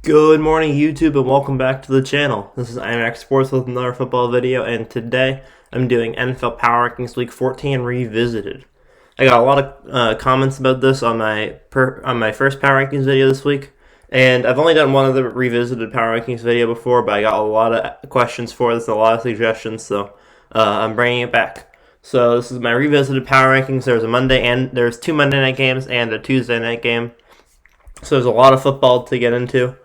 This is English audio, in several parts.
Good morning, YouTube, and welcome back to the channel. This is IMAX Sports with another football video, and today I'm doing NFL Power Rankings Week 14 Revisited. I got a lot of comments about this on my first Power Rankings video this week, and I've only done one of the Revisited Power Rankings video before, but I got a lot of questions for this, a lot of suggestions, so I'm bringing it back. So this is my Revisited Power Rankings. There's two Monday night games and a Tuesday night game, so there's a lot of football to get into.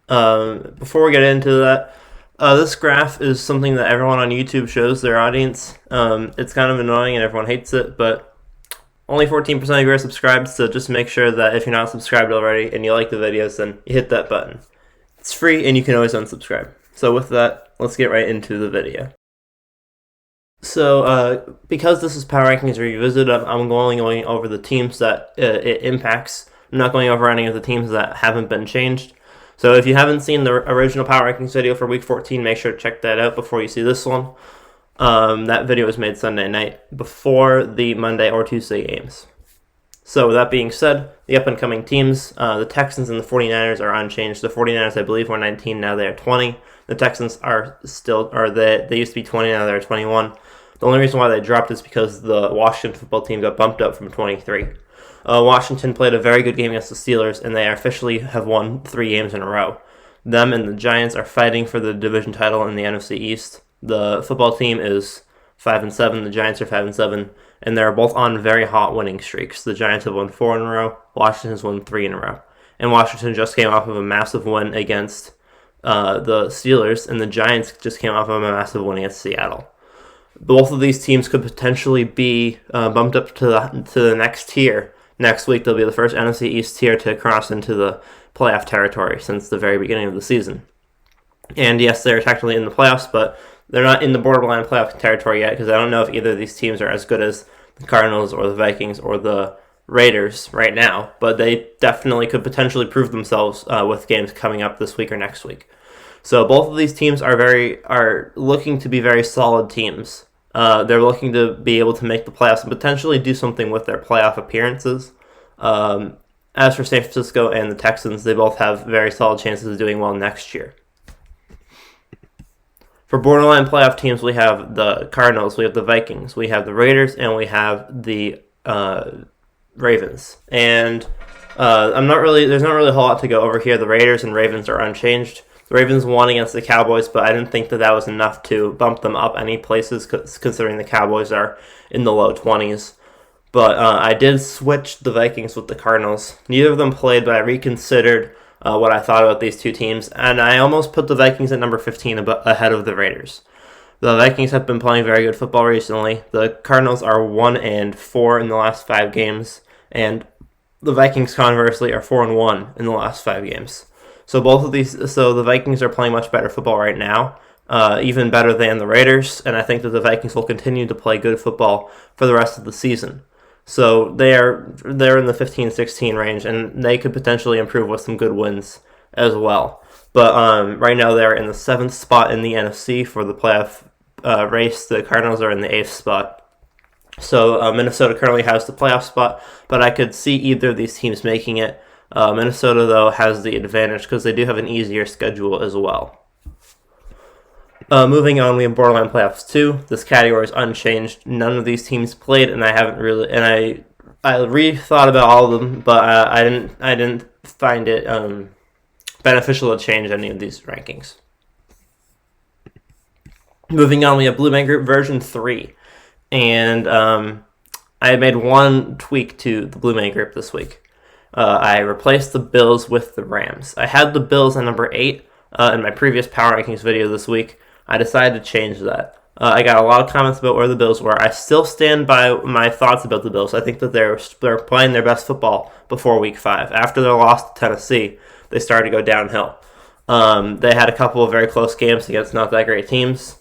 Before we get into that, this graph is something that everyone on YouTube shows their audience. It's kind of annoying and everyone hates it, but only 14% of you are subscribed, so just make sure that if you're not subscribed already and you like the videos, then you hit that button. It's free and you can always unsubscribe. So with that, let's get right into the video. So because this is Power Rankings Revisited, I'm only going over the teams that it impacts. I'm not going over any of the teams that haven't been changed. So if you haven't seen the original Power Rankings video for Week 14, make sure to check that out before you see this one. That video was made Sunday night before the Monday or Tuesday games. So with that being said, the up-and-coming teams, the Texans and the 49ers are unchanged. The 49ers, I believe, were 19, now they are 20. The Texans are still, they used to be 20, now they're 21. The only reason why they dropped is because the Washington football team got bumped up from 23. Washington played a very good game against the Steelers, and they officially have won 3 games in a row. Them and the Giants are fighting for the division title in the NFC East. The football team is 5-7, the Giants are 5-7, and they're both on very hot winning streaks. The Giants have won 4 in a row, Washington has won 3 in a row. And Washington just came off of a massive win against the Steelers, and the Giants just came off of a massive win against Seattle. Both of these teams could potentially be bumped up to the next tier. Next week, they'll be the first NFC East tier to cross into the playoff territory since the very beginning of the season. And yes, they're technically in the playoffs, but they're not in the borderline playoff territory yet because I don't know if either of these teams are as good as the Cardinals or the Vikings or the Raiders right now, but they definitely could potentially prove themselves with games coming up this week or next week. So both of these teams are looking to be very solid teams. They're looking to be able to make the playoffs and potentially do something with their playoff appearances. As for San Francisco and the Texans, they both have very solid chances of doing well next year. For borderline playoff teams, we have the Cardinals, we have the Vikings, we have the Raiders, and we have the Ravens. And there's not really a whole lot to go over here. The Raiders and Ravens are unchanged. The Ravens won against the Cowboys, but I didn't think that was enough to bump them up any places, considering the Cowboys are in the low 20s. But I did switch the Vikings with the Cardinals. Neither of them played, but I reconsidered what I thought about these two teams, and I almost put the Vikings at number 15 ahead of the Raiders. The Vikings have been playing very good football recently. The Cardinals are 1-4 in the last 5 games, and the Vikings, conversely, are 4-1 in the last 5 games. So the Vikings are playing much better football right now, even better than the Raiders, and I think that the Vikings will continue to play good football for the rest of the season. So they're in the 15-16 range, and they could potentially improve with some good wins as well. But right now they're in the 7th spot in the NFC for the playoff race. The Cardinals are in the 8th spot. So Minnesota currently has the playoff spot, but I could see either of these teams making it. Minnesota, though, has the advantage because they do have an easier schedule as well. Moving on, we have borderline playoffs 2. This category is unchanged. None of these teams played, and I rethought about all of them, but I didn't find it beneficial to change any of these rankings. Moving on, we have Blue Man Group version 3, and I made one tweak to the Blue Man Group this week. I replaced the Bills with the Rams. I had the Bills at number 8 in my previous Power Rankings video this week. I decided to change that. I got a lot of comments about where the Bills were. I still stand by my thoughts about the Bills. I think that they're playing their best football before Week 5. After their loss to Tennessee, they started to go downhill. They had a couple of very close games against not that great teams,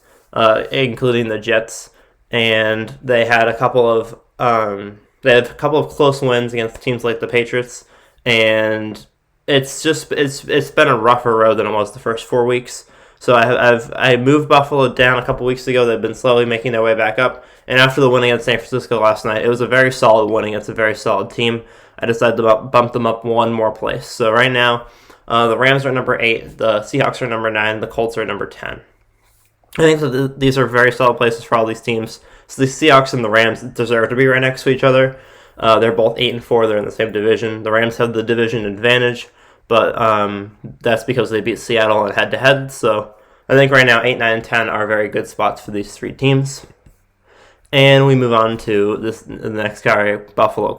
including the Jets, and they had a couple of close wins against teams like the Patriots, and it's been a rougher road than it was the first 4 weeks. So I moved Buffalo down a couple weeks ago. They've been slowly making their way back up. And after the win against San Francisco last night, it was a very solid win against a very solid team. I decided to bump them up one more place. So right now, The Rams are number 8, the Seahawks are number 9, the Colts are number 10. I think that these are very solid places for all these teams. So the Seahawks and the Rams deserve to be right next to each other. They're both 8 and 4. They're in the same division. The Rams have the division advantage, but that's because they beat Seattle in head-to-head. So I think right now 8, 9, and 10 are very good spots for these 3 teams. And we move on to the next category, Buffalo ?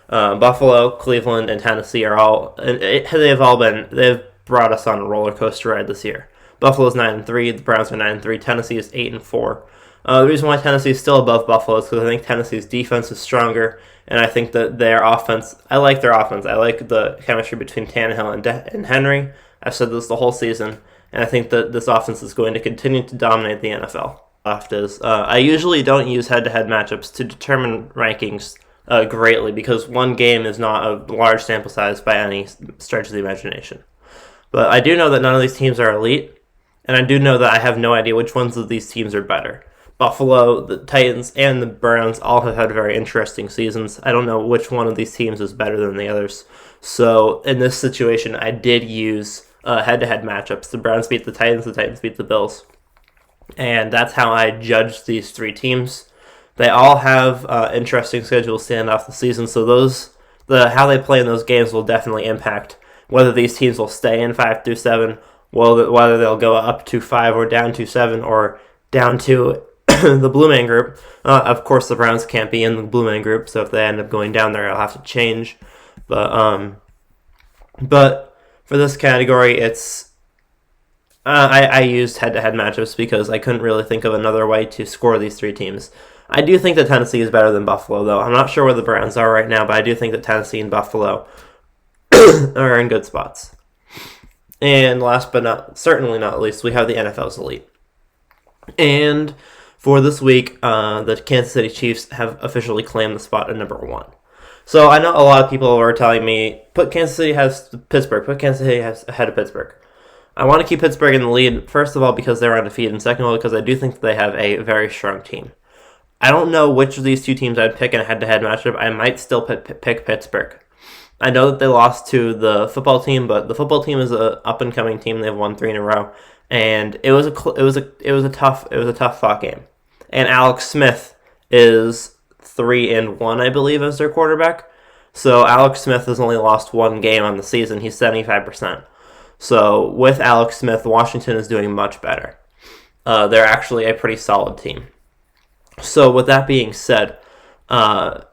Buffalo, Cleveland, and Tennessee are all they've brought us on a roller coaster ride this year. Buffalo's 9 and 3, the Browns are 9 and 3, Tennessee is 8 and 4. The reason why Tennessee is still above Buffalo is because I think Tennessee's defense is stronger, and I think that their offense. I like their offense. I like the chemistry between Tannehill and Henry. I've said this the whole season, and I think that this offense is going to continue to dominate the NFL. I usually don't use head-to-head matchups to determine rankings greatly because one game is not a large sample size by any stretch of the imagination. But I do know that none of these teams are elite, and I do know that I have no idea which ones of these teams are better. Buffalo, the Titans, and the Browns all have had very interesting seasons. I don't know which one of these teams is better than the others. So in this situation, I did use head-to-head matchups. The Browns beat the Titans beat the Bills. And that's how I judged these 3 teams. They all have interesting schedules to end off the season, so how they play in those games will definitely impact whether these teams will stay in 5 through 7, whether they'll go up to 5 or down to 7 or down to the Blue Man Group. Of course, the Browns can't be in the Blue Man Group, so if they end up going down there, it'll have to change. But for this category, it's I used head-to-head matchups because I couldn't really think of another way to score these 3 teams. I do think that Tennessee is better than Buffalo, though. I'm not sure where the Browns are right now, but I do think that Tennessee and Buffalo are in good spots. And last but certainly not least, we have the NFL's elite. And for this week, the Kansas City Chiefs have officially claimed the spot at number 1. So I know a lot of people are telling me, put Kansas City ahead of Pittsburgh. I want to keep Pittsburgh in the lead, first of all, because they're undefeated, and second of all, because I do think that they have a very strong team. I don't know which of these 2 teams I'd pick in a head-to-head matchup. I might still pick Pittsburgh. I know that they lost to the football team, but the football team is an up-and-coming team. They've won 3 in a row, and it was a tough fought game. And Alex Smith is 3-1, I believe, as their quarterback. So Alex Smith has only lost 1 game on the season. He's 75%. So with Alex Smith, Washington is doing much better. They're actually a pretty solid team. So with that being said, I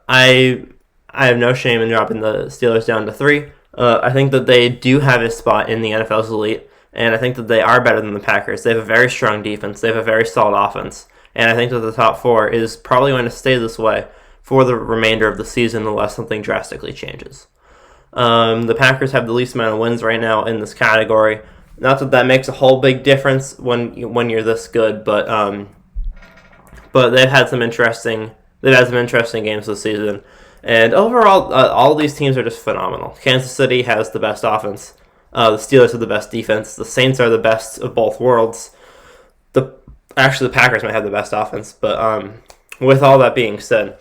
have no shame in dropping the Steelers down to 3. I think that they do have a spot in the NFL's elite, and I think that they are better than the Packers. They have a very strong defense. They have a very solid offense. And I think that the top 4 is probably going to stay this way for the remainder of the season unless something drastically changes. The Packers have the least amount of wins right now in this category. Not that makes a whole big difference when you're this good, but they've had some interesting games this season. And overall, all these teams are just phenomenal. Kansas City has the best offense. The Steelers have the best defense. The Saints are the best of both worlds. Actually, the Packers might have the best offense. But with all that being said,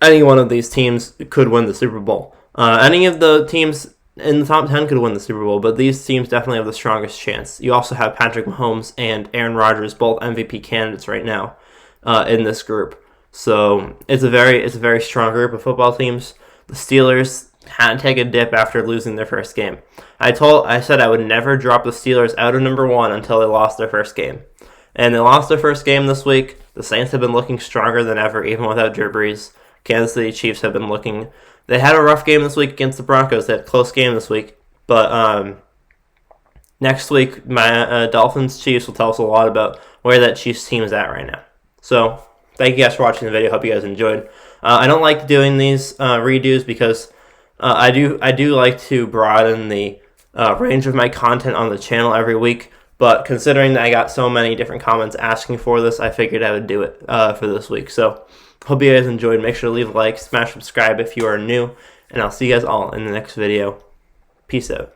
any one of these teams could win the Super Bowl. Any of the teams in the top 10 could win the Super Bowl, but these teams definitely have the strongest chance. You also have Patrick Mahomes and Aaron Rodgers, both MVP candidates right now in this group. So it's a very strong group of football teams. The Steelers had to take a dip after losing their first game. I said I would never drop the Steelers out of number 1 until they lost their first game. And they lost their first game this week. The Saints have been looking stronger than ever, even without Drew Brees. Kansas City Chiefs have been looking... They had a rough game this week against the Broncos. They had a close game this week. But next week, my Dolphins-Chiefs will tell us a lot about where that Chiefs team is at right now. So, thank you guys for watching the video. Hope you guys enjoyed. I don't like doing these redos because I do like to broaden the range of my content on the channel every week. But considering that I got so many different comments asking for this, I figured I would do it for this week. So, hope you guys enjoyed. Make sure to leave a like, smash subscribe if you are new, and I'll see you guys all in the next video. Peace out.